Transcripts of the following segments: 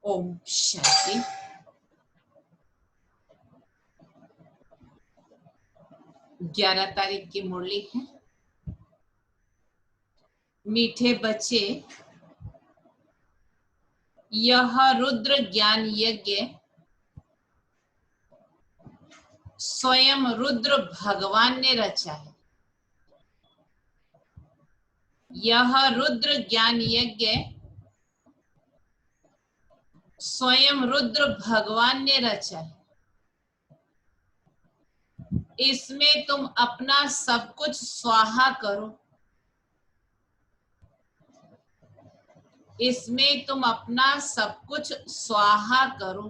ओम शांति। 11 तारीख की मुरली है। मीठे बच्चे, यह रुद्र ज्ञान यज्ञ स्वयं रुद्र भगवान ने रचा है। यह रुद्र ज्ञान यज्ञ स्वयं रुद्र भगवान ने रचा है। इसमें तुम अपना सब कुछ स्वाहा करो। इसमें तुम अपना सब कुछ स्वाहा करो,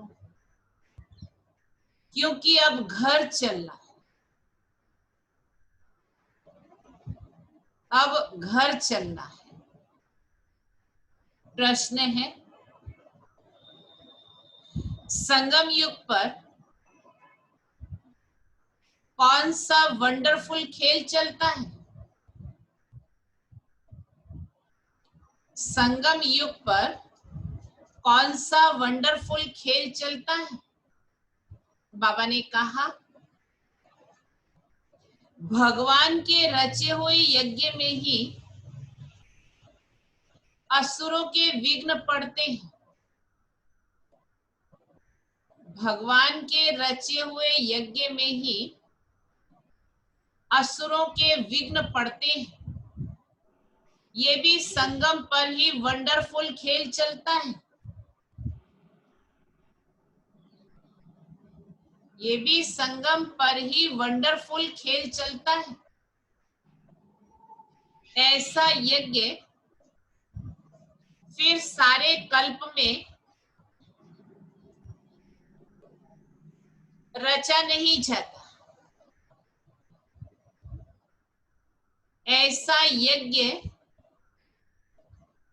क्योंकि अब घर चलना है। अब घर चलना है। प्रश्न है, संगम युग पर कौन सा वंडरफुल खेल चलता है? संगम युग पर कौन सा वंडरफुल खेल चलता है? बाबा ने कहा, भगवान के रचे हुए यज्ञ में ही असुरों के विघ्न पड़ते हैं। भगवान के रचे हुए यज्ञ में ही असुरों के विघ्न पड़ते हैं। ये भी संगम पर ही वंडरफुल खेल चलता है। ये भी संगम पर ही वंडरफुल खेल चलता है। ऐसा यज्ञ फिर सारे कल्प में रचा नहीं जाता। ऐसा यज्ञ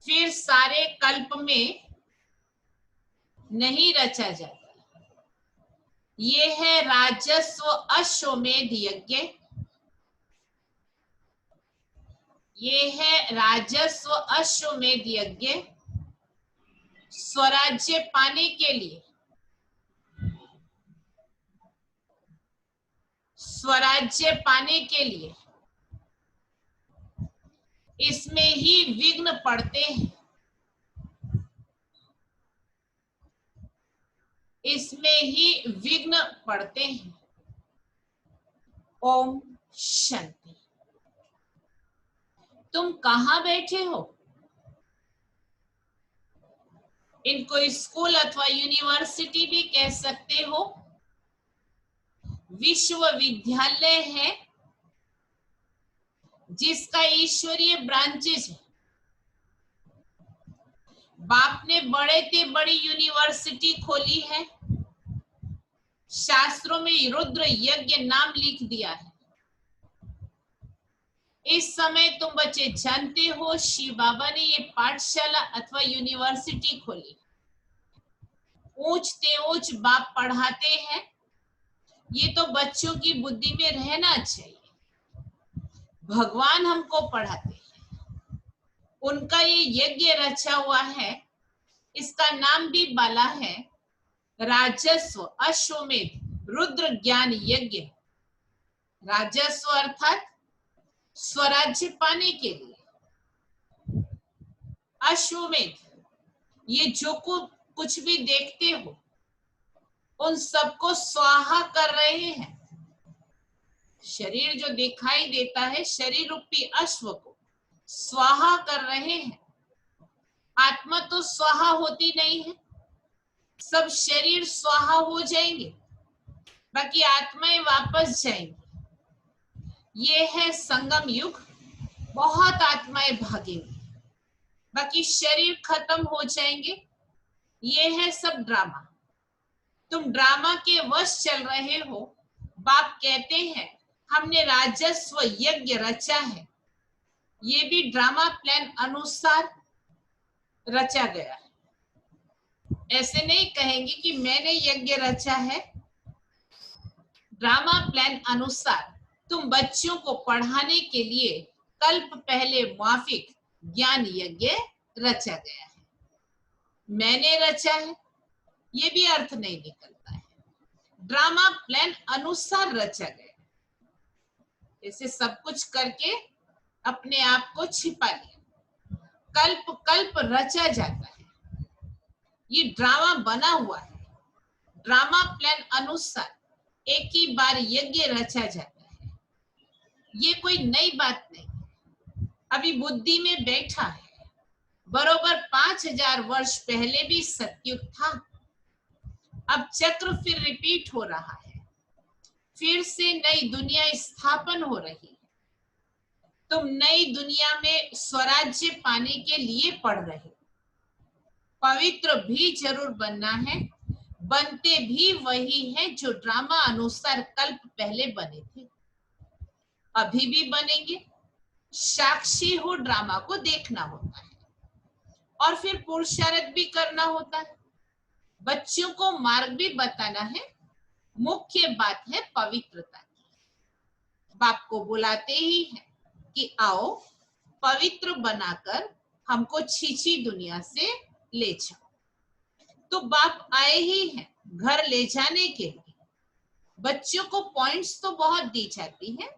फिर सारे कल्प में नहीं रचा जाता। ये है राजस्व अश्वमेध यज्ञ। ये है राजस्व अश्वमेध यज्ञ। स्वराज्य पाने के लिए, स्वराज्य पाने के लिए इसमें ही विघ्न पड़ते हैं। इसमें ही विघ्न पड़ते हैं। ओम शांति। तुम कहां बैठे हो? इनको स्कूल अथवा यूनिवर्सिटी भी कह सकते हो। विश्वविद्यालय है जिसका ईश्वरीय ब्रांचेस है। बाप ने बड़े से बड़ी यूनिवर्सिटी खोली है। शास्त्रों में रुद्र यज्ञ नाम लिख दिया है। इस समय तुम बच्चे जानते हो, शिव बाबा ने ये पाठशाला अथवा यूनिवर्सिटी खोली। ऊंच ते ऊंच बाप पढ़ाते हैं। ये तो बच्चों की बुद्धि में रहना चाहिए। भगवान हमको पढ़ाते हैं। उनका ये यज्ञ रचा हुआ है। इसका नाम भी बाला है राजस्व अश्वमेध रुद्र ज्ञान यज्ञ। राजस्व अर्थात स्वराज्य पाने के लिए। अश्वमेध, ये जो कुछ भी देखते हो उन सबको स्वाहा कर रहे हैं। शरीर जो दिखाई देता है, शरीर रूपी अश्व को स्वाहा कर रहे हैं। आत्मा तो स्वाहा होती नहीं है। सब शरीर स्वाहा हो जाएंगे, बाकी आत्माएं वापस जाएंगी। ये है संगम युग। बहुत आत्माएं भागेंगी, बाकी शरीर खत्म हो जाएंगे। ये है सब ड्रामा। तुम ड्रामा के वश चल रहे हो। बाप कहते हैं हमने राजस्व यज्ञ रचा है। ये भी ड्रामा प्लान अनुसार रचा गया है। ऐसे नहीं कहेंगे कि मैंने यज्ञ रचा है। ड्रामा प्लान अनुसार तुम बच्चों को पढ़ाने के लिए कल्प पहले माफिक ज्ञान यज्ञ रचा गया है। मैंने रचा है, ये भी अर्थ नहीं निकलता है। ड्रामा प्लान अनुसार रचा गया, जैसे सब कुछ करके अपने आप को छिपा लिया। कल्प कल्प रचा जाता है, ये ड्रामा बना हुआ है। ड्रामा प्लान अनुसार एक ही बार यज्ञ रचा जाता है, ये कोई नई बात नहीं। अभी बुद्धि में बैठा है, बरोबर 5000 वर्ष पहले भी सतयुग था। अब चक्र फिर रिपीट हो रहा है, फिर से नई दुनिया स्थापन हो रही है। तुम नई दुनिया में स्वराज्य पाने के लिए पढ़ रहे हो। पवित्र भी जरूर बनना है, बनते भी वही है जो ड्रामा अनुसार कल्प पहले बने थे, अभी भी बनेंगे। साक्षी हो, ड्रामा को देखना होता है और फिर पुरुषार्थ भी करना होता है। बच्चों को मार्ग भी बताना है। मुख्य बात है पवित्रता की। बाप को बुलाते ही है कि आओ पवित्र बनाकर हमको छीछी दुनिया से ले जाओ। तो बाप आए ही हैं घर ले जाने के लिए। बच्चों को पॉइंट्स तो बहुत दी जाती है,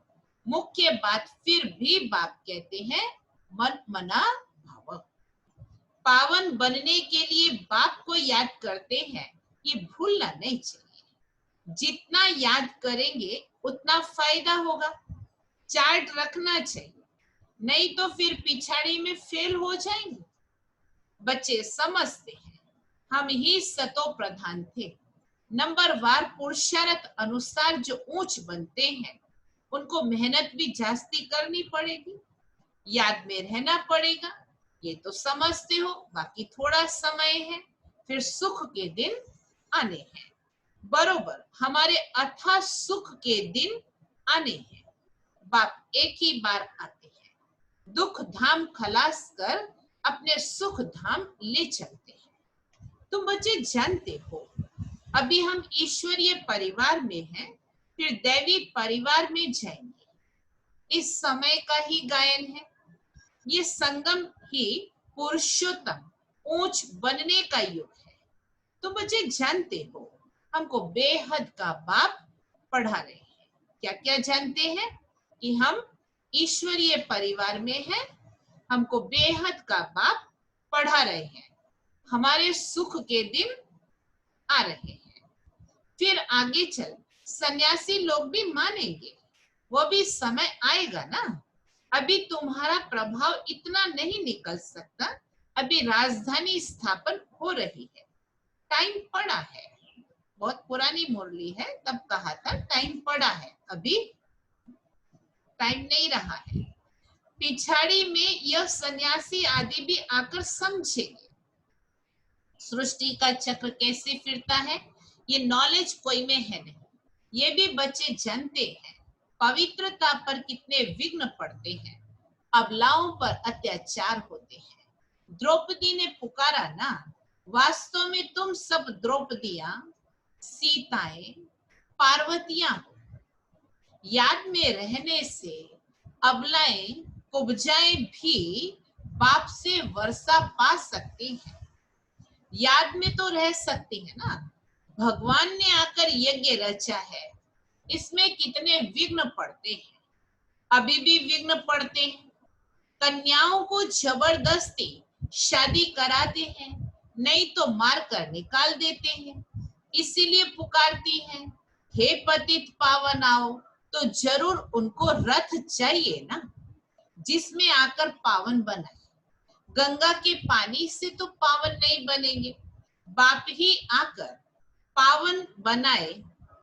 मुख्य बात फिर भी बाप कहते हैं मन मना भाव। पावन बनने के लिए बाप को याद करते हैं, ये भूलना नहीं चाहिए। जितना याद करेंगे उतना फायदा होगा। चार्ट रखना चाहिए, नहीं तो फिर पिछाड़ी में फेल हो जाएंगे। बच्चे समझते हैं हम ही सतो प्रधान थे। नंबर वार पुरुषार्थ अनुसार जो ऊंच बनते हैं उनको मेहनत भी जास्ती करनी पड़ेगी, याद में रहना पड़ेगा। ये तो समझते हो, बाकी थोड़ा समय है, फिर सुख के दिन आने हैं। बरोबर हमारे अथाह सुख के दिन आने हैं। बाप एक ही बार आते हैं, दुख धाम खलास कर अपने सुख धाम ले चलते हैं। तुम बच्चे जानते हो अभी हम ईश्वरीय परिवार में हैं, फिर दैवी परिवार में जाएंगे। इस समय का ही गायन है। ये संगम ही पुरुषोत्तम ऊंच बनने का युग है। तुम बच्चे जानते हो हमको बेहद का बाप पढ़ा रहे हैं। क्या क्या जानते हैं कि हम ईश्वरीय परिवार में हैं, हमको बेहद का बाप पढ़ा रहे हैं। हमारे सुख के दिन आ रहे हैं। फिर आगे चल सन्यासी लोग भी मानेंगे, वो भी समय आएगा ना। अभी तुम्हारा प्रभाव इतना नहीं निकल सकता, अभी राजधानी स्थापन हो रही है, टाइम पड़ा है। बहुत पुरानी मुरली है, तब कहा था टाइम पड़ा है, अभी टाइम नहीं रहा है। पिछाड़ी में यह सन्यासी आदि भी आकर समझेंगे सृष्टि का चक्र कैसे फिरता है। ये नॉलेज कोई में है नहीं, ये भी बच्चे जानते हैं। पवित्रता पर कितने विघ्न पड़ते हैं, अबलाओं पर अत्याचार होते हैं। द्रौपदी ने पुकारा ना, वास्तव में तुम सब द्रौपदियां, सीताएं, पार्वतियां हो। याद में रहने से अबलाएं कुब्जाएं भी बाप से वर्षा पा सकती हैं। याद में तो रह सकती है ना। भगवान ने आकर यज्ञ रचा है, इसमें कितने विघ्न पड़ते हैं, अभी भी विघ्न पड़ते हैं। कन्याओं को जबरदस्ती शादी कराते हैं, नहीं तो मार कर निकाल देते हैं। इसीलिए पुकारती हैं हे पतित पावन आओ, तो जरूर उनको रथ चाहिए ना, जिसमें आकर पावन बनाए। गंगा के पानी से तो पावन नहीं बनेंगे, बाप ही आकर पावन बनाए,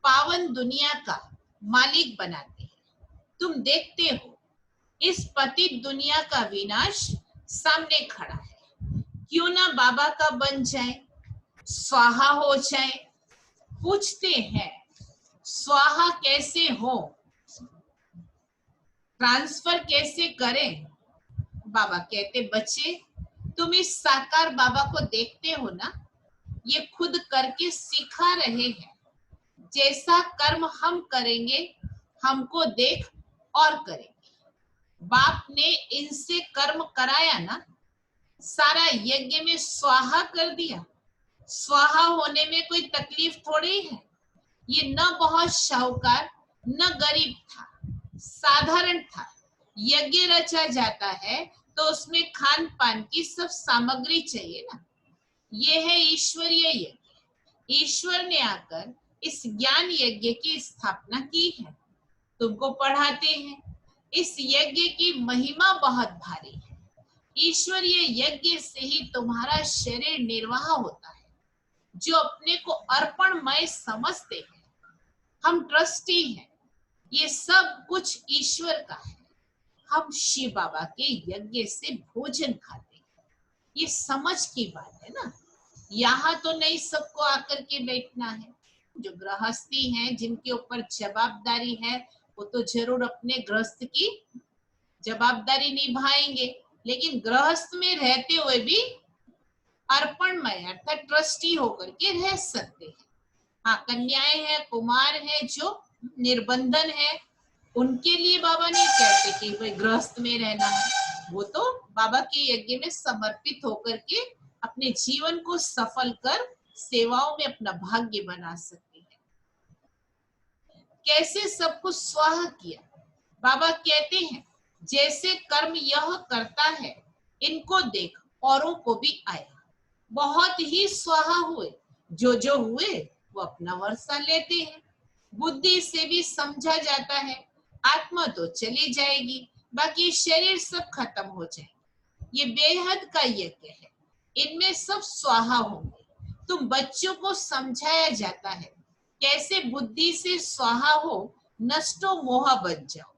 पावन दुनिया का मालिक बनाते हैं। तुम देखते हो इस पतित दुनिया का विनाश सामने खड़ा है, क्यों ना बाबा का बन जाए, स्वाहा हो जाए। पूछते हैं स्वाहा कैसे हो, ट्रांसफर कैसे करें। बाबा कहते बच्चे तुम इस साकार बाबा को देखते हो ना, ये खुद करके सिखा रहे हैं। जैसा कर्म हम करेंगे हमको देख और करेंगे। बाप ने इनसे कर्म कराया ना, सारा यज्ञ में स्वाहा कर दिया। स्वाहा होने में कोई तकलीफ थोड़ी है। ये न बहुत शाहूकार न गरीब था, साधारण था। यज्ञ रचा जाता है तो उसमें खान पान की सब सामग्री चाहिए ना। ये है ईश्वरीय यज्ञ। ईश्वर ने आकर इस ज्ञान यज्ञ की स्थापना की है, तुमको पढ़ाते हैं। इस यज्ञ की महिमा बहुत भारी है। ईश्वरीय यज्ञ से ही तुम्हारा शरीर निर्वाह होता है। जो अपने को अर्पणमय समझते हैं, हम ट्रस्टी हैं, ये सब कुछ ईश्वर का है। हम शिव बाबा के यज्ञ से भोजन खाते हैं। ये समझ की बात है ना। यहाँ तो नहीं सबको आकर के बैठना है। जो गृहस्थी है, जिनके ऊपर जवाबदारी है, वो तो जरूर अपने गृहस्थ की जवाबदारी निभाएंगे, लेकिन गृहस्थ में रहते हुए भी अर्पणमय अर्थात ट्रस्टी होकर के रह सकते हैं। हाँ, कन्याएं हैं, कुमार है, जो निर्बंधन है, उनके लिए बाबा नहीं कहते कि भाई गृहस्थ में रहना है। वो तो बाबा के यज्ञ में समर्पित होकर के अपने जीवन को सफल कर सेवाओं में अपना भाग्य बना सकते हैं। कैसे सब कुछ स्वाहा किया। बाबा कहते हैं जैसे कर्म यह करता है, इनको देख औरों को भी आया। बहुत ही स्वाहा हुए, जो हुए वो अपना वर्षा लेते हैं। बुद्धि से भी समझा जाता है आत्मा तो चली जाएगी, बाकी शरीर सब खत्म हो जाए। ये बेहद का यज्ञ है, इनमें सब स्वाहा होंगे। तुम बच्चों को समझाया जाता है कैसे बुद्धि से स्वाहा हो, नष्टो मोह बच जाओ।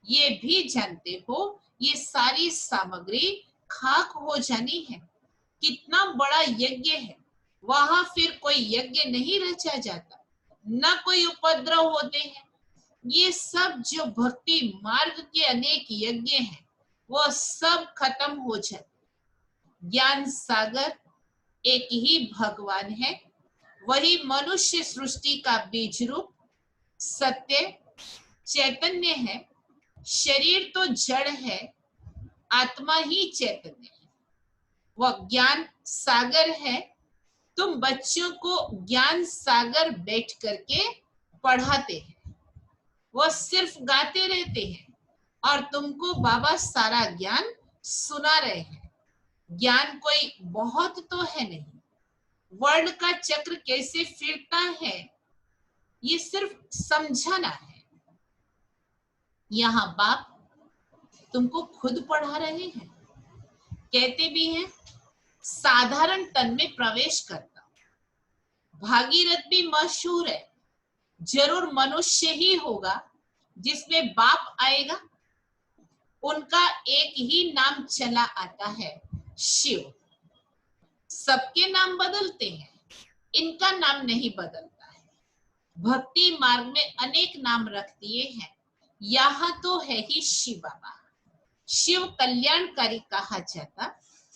ये भी जानते हो ये सारी सामग्री खाक हो जानी है। कितना बड़ा यज्ञ है, वहां फिर कोई यज्ञ नहीं रचा जाता, न कोई उपद्रव होते हैं। ये सब जो भक्ति मार्ग के अनेक यज्ञ हैं, वो सब खत्म हो जाते। ज्ञान सागर एक ही भगवान है, वही मनुष्य सृष्टि का बीज रूप सत्य चैतन्य है। शरीर तो जड़ है, आत्मा ही चैतन्य है। वह ज्ञान सागर है। तुम बच्चों को ज्ञान सागर बैठ करके पढ़ाते हैं, वह सिर्फ गाते रहते हैं और तुमको बाबा सारा ज्ञान सुना रहे हैं। ज्ञान कोई बहुत तो है नहीं। वर्ल्ड का चक्र कैसे फिरता है, ये सिर्फ समझाना है। यहाँ बाप तुमको खुद पढ़ा रहे हैं। कहते भी हैं साधारण तन में प्रवेश करता। भागीरथ भी मशहूर है, जरूर मनुष्य ही होगा जिसमें बाप आएगा। उनका एक ही नाम चला आता है, शिव। सबके नाम बदलते हैं, इनका नाम नहीं बदलता है। भक्ति मार्ग में अनेक नाम रख दिए हैं, यहाँ तो है ही शिव बाबा। शिव कल्याणकारी कहा जाता,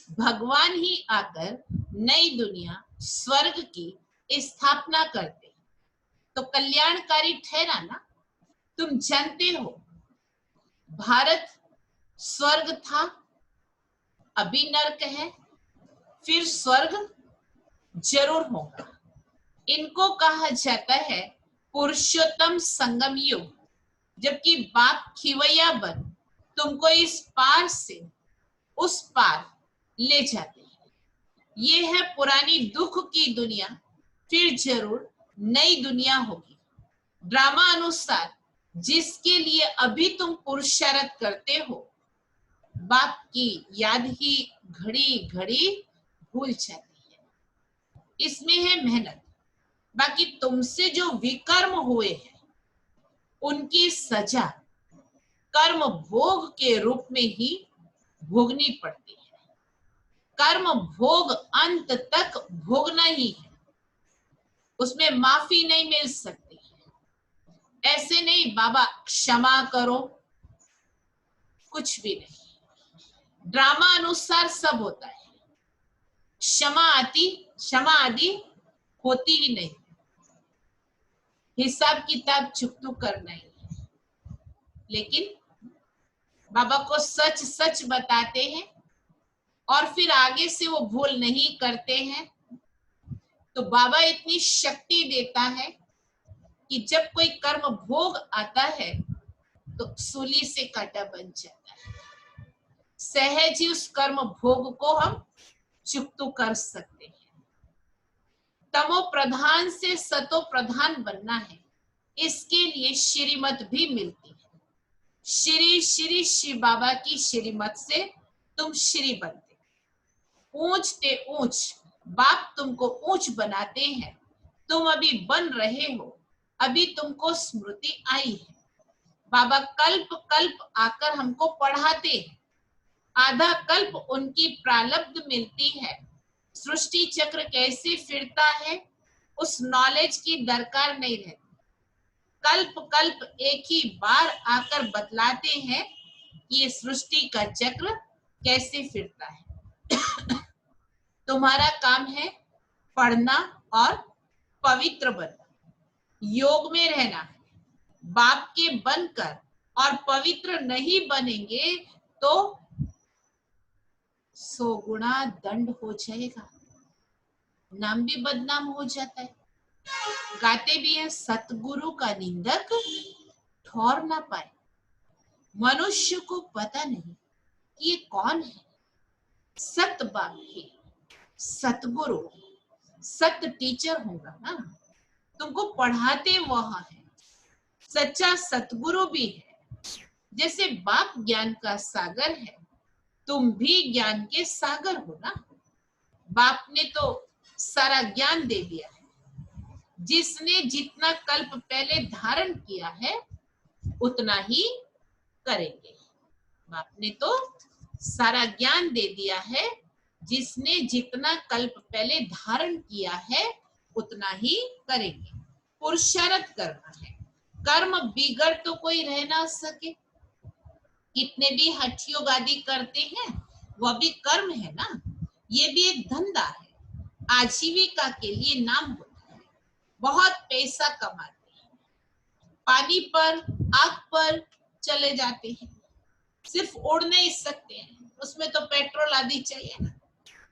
भगवान ही आकर नई दुनिया स्वर्ग की स्थापना करते, तो कल्याणकारी ठहरा ना। तुम जानते हो भारत स्वर्ग था, अभी नरक है, फिर स्वर्ग जरूर होगा। इनको कहा जाता है पुरुषोत्तम संगम युग। जबकि बाप खिवैया बन तुमको इस पार से उस पार ले जाते हैं। ये है पुरानी दुख की दुनिया, फिर जरूर नई दुनिया होगी। ड्रामा अनुसार जिसके लिए अभी तुम पुरुषार्थ करते हो, बाप की याद ही घड़ी घड़ी भूल जाती है। इसमें है मेहनत। बाकी तुमसे जो विकर्म हुए हैं, उनकी सजा कर्म भोग के रूप में ही भोगनी पड़ती है। कर्म भोग अंत तक भोगना ही है, उसमें माफी नहीं मिल सकती है। ऐसे नहीं बाबा क्षमा करो, कुछ भी नहीं। ड्रामा अनुसार सब होता है, क्षमा आदि होती ही नहीं। हिसाब किताब चुकतू करना ही। लेकिन बाबा को सच सच बताते हैं और फिर आगे से वो भूल नहीं करते हैं। तो बाबा इतनी शक्ति देता है कि जब कोई कर्म भोग आता है तो सूली से कांटा बन जाता है। सहज ही उस कर्म भोग को हम चुकतो कर सकते हैं। तमो प्रधान से सतो प्रधान बनना है, इसके लिए श्रीमत भी मिलती है। श्री श्री शिव बाबा की श्रीमत से तुम श्री बनते। ऊंचते ऊंच बाप तुमको ऊंच बनाते हैं। तुम अभी बन रहे हो, अभी तुमको स्मृति आई है। बाबा कल्प कल्प आकर हमको पढ़ाते हैं। आधा कल्प उनकी प्रारब्ध मिलती है। सृष्टि चक्र कैसे फिरता है उस नॉलेज की दरकार नहीं रहती। कल्प कल्प एक ही बार आकर बतलाते हैं कि ये सृष्टि का चक्र कैसे फिरता है। तुम्हारा काम है पढ़ना और पवित्र बनना, योग में रहना। बाप के बनकर और पवित्र नहीं बनेंगे तो 100 गुना दंड हो जाएगा, नाम भी बदनाम हो जाता है। गाते भी है, सतगुरु का निंदक ठौर ना पाए। मनुष्य को पता नहीं कि ये कौन है। सत बाप ही सतगुरु, सत टीचर होगा ना, तुमको पढ़ाते वह है। सच्चा सतगुरु भी है। जैसे बाप ज्ञान का सागर है, तुम भी ज्ञान के सागर हो ना। बाप ने तो सारा ज्ञान दे दिया है। जिसने जितना कल्प पहले धारण किया है उतना ही करेंगे। बाप ने तो सारा ज्ञान दे दिया है। जिसने जितना कल्प पहले धारण किया है उतना ही करेंगे। पुरुषार्थ करना है। कर्म बिगड़ तो कोई रह ना सके। कितने भी हठयोग आदि करते हैं वह भी कर्म है ना। ये भी एक धंधा है, आजीविका के लिए नाम होता है। बहुत पैसा कमाते हैं, पानी पर आग पर चले जाते हैं। सिर्फ उड़ नहीं सकते हैं, उसमें तो पेट्रोल आदि चाहिए ना।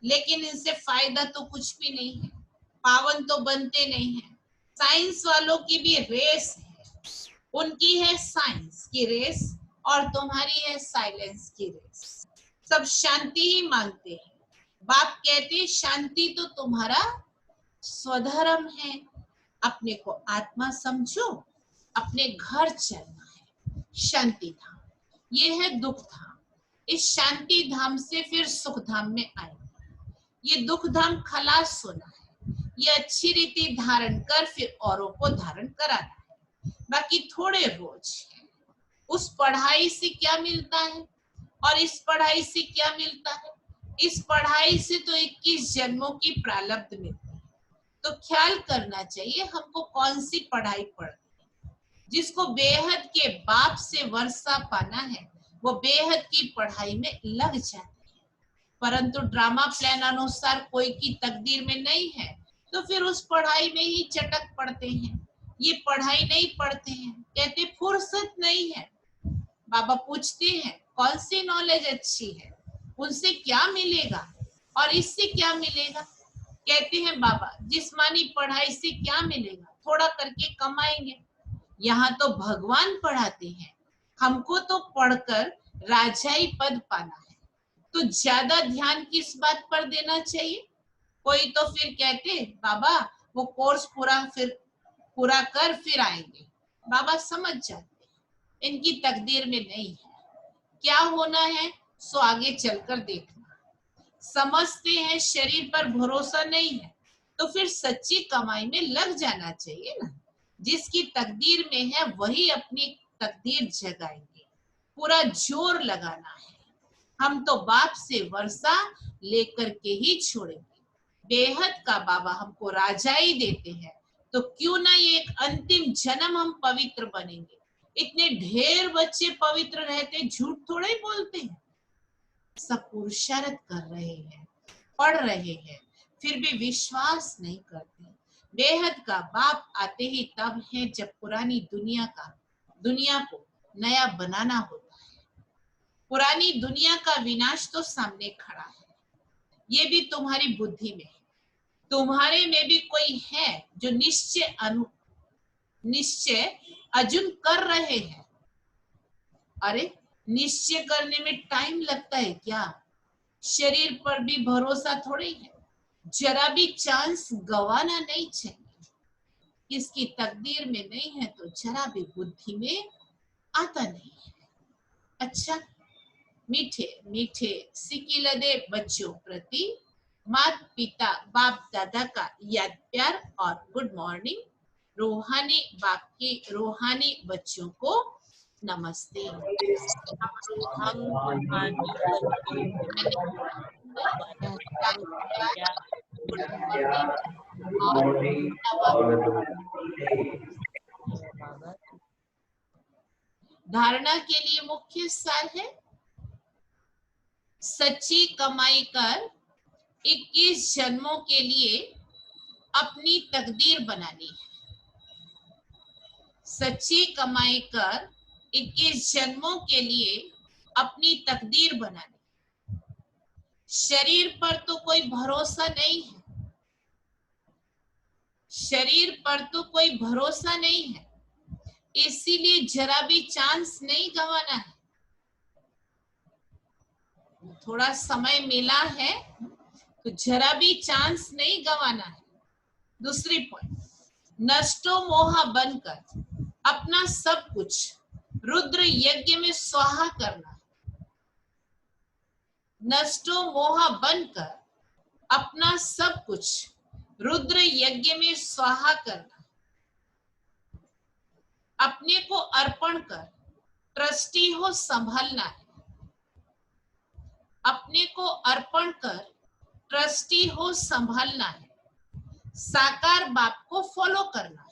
लेकिन इनसे फायदा तो कुछ भी नहीं है, पावन तो बनते नहीं है। साइंस वालों की भी रेस है, उनकी है साइंस की रेस और तुम्हारी है साइलेंस की रेस। सब शांति ही मांगते हैं। बाप कहते हैं शांति तो तुम्हारा स्वधर्म है। अपने को आत्मा समझो, अपने घर चलना है। शांति धाम ये है दुख धाम। इस शांति धाम से फिर सुख धाम में आएंगे। ये दुख धाम खलास होना है, ये अच्छी रीति धारण कर फिर औरों को धारण कराना है। बाकी थोड़े रोज है। उस पढ़ाई से क्या मिलता है और इस पढ़ाई से क्या मिलता है। इस पढ़ाई से तो 21 जन्मों की प्रारब्ध मिलती है। तो ख्याल करना चाहिए हमको कौन सी पढ़ाई पढ़नी है। जिसको बेहद के बाप से वर्षा पाना है वो बेहद की पढ़ाई में लग जाते हैं। परंतु ड्रामा प्लान अनुसार कोई की तकदीर में नहीं है तो फिर उस पढ़ाई में ही चटक पड़ते हैं। ये पढ़ाई नहीं पढ़ते हैं, कहते फुर्सत नहीं है। बाबा पूछते हैं कौन सी नॉलेज अच्छी है, उनसे क्या मिलेगा और इससे क्या मिलेगा। कहते हैं बाबा जिस्मानी पढ़ाई से क्या मिलेगा, थोड़ा करके कमाएंगे। यहाँ तो भगवान पढ़ाते हैं, हमको तो पढ़कर राजाई पद पाना है। तो ज्यादा ध्यान किस बात पर देना चाहिए। कोई तो फिर कहते बाबा वो कोर्स पूरा कर फिर आएंगे। बाबा समझ जाते इनकी तकदीर में नहीं है। क्या होना है सो आगे चलकर देखना। समझते हैं शरीर पर भरोसा नहीं है तो फिर सच्ची कमाई में लग जाना चाहिए ना। जिसकी तकदीर में है वही अपनी तकदीर जगाएंगे। पूरा जोर लगाना है। हम तो बाप से वर्षा लेकर के ही छोड़ेंगे। बेहद का बाबा हमको राजाई देते हैं तो क्यों ना ये एक अंतिम जन्म हम पवित्र बनेंगे। इतने ढेर बच्चे पवित्र रहते, झूठ थोड़े ही बोलते हैं। सब पुरुषार्थ कर रहे हैं, पढ़ रहे हैं, फिर भी विश्वास नहीं करते। बेहद का बाप आते ही तब है जब पुरानी दुनिया को नया बनाना होता है। पुरानी दुनिया का विनाश तो सामने खड़ा है, ये भी तुम्हारी बुद्धि में है। तुम्हारे में भी कोई है जो निश्चय अर्जुन कर रहे हैं? अरे निश्चय करने में टाइम लगता है क्या? शरीर पर भी भरोसा थोड़ी है, जरा भी चांस गवाना नहीं चाहिए। किसकी तकदीर में नहीं है तो जरा भी बुद्धि में आता नहीं है। अच्छा, मीठे मीठे सिकिलदे बच्चों प्रति माता पिता बाप दादा का याद प्यार और गुड मॉर्निंग। रूहानी बाप के रूहानी बच्चों को नमस्ते। हम रूहानी बच्चों को गुड मॉर्निंग और धारणा के लिए मुख्य सार है सच्ची कमाई कर 21 जन्मों के लिए अपनी तकदीर बनानी है। सच्ची कमाई कर 21 जन्मों के लिए अपनी तकदीर बनानी। शरीर पर तो कोई भरोसा नहीं है, शरीर पर तो कोई भरोसा नहीं है, इसीलिए जरा भी चांस नहीं गंवाना है। थोड़ा समय मिला है तो जरा भी चांस नहीं गंवाना है। दूसरी पॉइंट, नष्टो मोहा बनकर अपना सब कुछ रुद्र यज्ञ में स्वाहा करना। नष्टो मोहा बनकर अपना सब कुछ रुद्र यज्ञ में स्वाहा करना। अपने को अर्पण कर ट्रस्टी हो संभालना है। अपने को अर्पण कर ट्रस्टी हो संभालना है। साकार बाप को फॉलो करना है।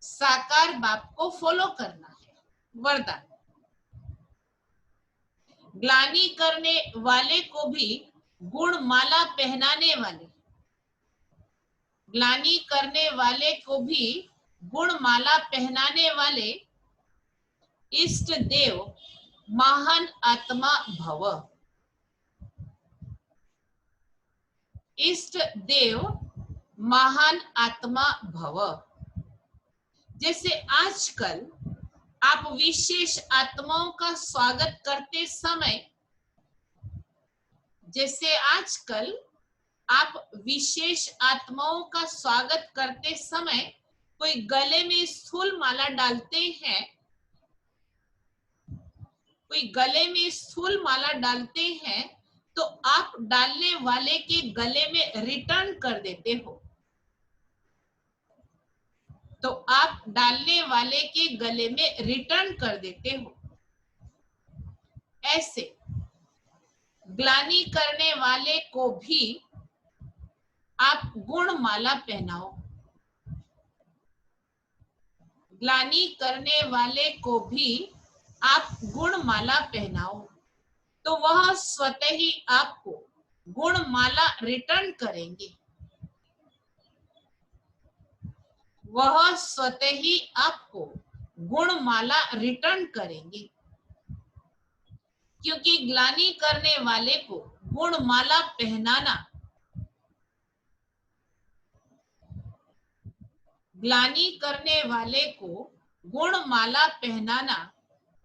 साकार बाप को फॉलो करना है। वरदान, ग्लानि करने वाले को भी गुण माला पहनाने वाले, ग्लानि करने वाले को भी गुण माला पहनाने वाले इष्ट देव महान आत्मा भव। इष्ट देव महान आत्मा भव। जैसे आजकल आप विशेष आत्माओं का स्वागत करते समय, जैसे आजकल आप विशेष आत्माओं का स्वागत करते समय कोई गले में स्थूल माला डालते हैं, कोई गले में स्थूल माला डालते हैं तो आप डालने वाले के गले में रिटर्न कर देते हो। तो आप डालने वाले के गले में रिटर्न कर देते हो। ऐसे ग्लानि करने वाले को भी आप गुण माला पहनाओ। ग्लानि करने वाले को भी आप गुण माला पहनाओ तो वह स्वतः ही आपको गुण माला रिटर्न करेंगे। वह स्वतः ही आपको गुण माला रिटर्न करेंगे, क्योंकि ग्लानि करने वाले को गुण माला पहनाना, ग्लानि करने वाले को गुण माला पहनाना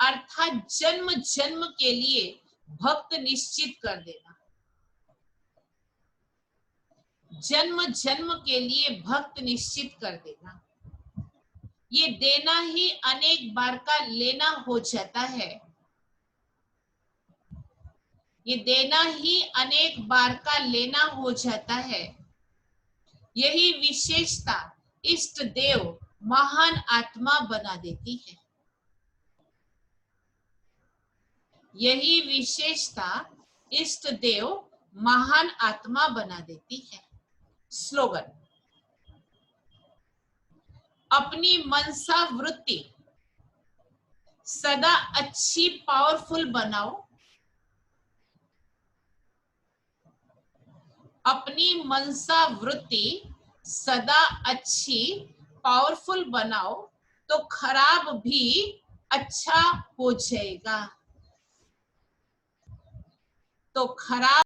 अर्थात जन्म जन्म के लिए भक्त निश्चित कर देना। जन्म जन्म के लिए भक्त निश्चित कर देना। ये देना ही अनेक बार का लेना हो जाता है। ये देना ही अनेक बार का लेना हो जाता है। यही विशेषता इष्ट देव महान आत्मा बना देती है। यही विशेषता इष्ट देव महान आत्मा बना देती है। स्लोगन, अपनी मनसा वृत्ति सदा अच्छी पावरफुल बनाओ। अपनी मनसा वृत्ति सदा अच्छी पावरफुल बनाओ तो खराब भी अच्छा हो जाएगा। तो खराब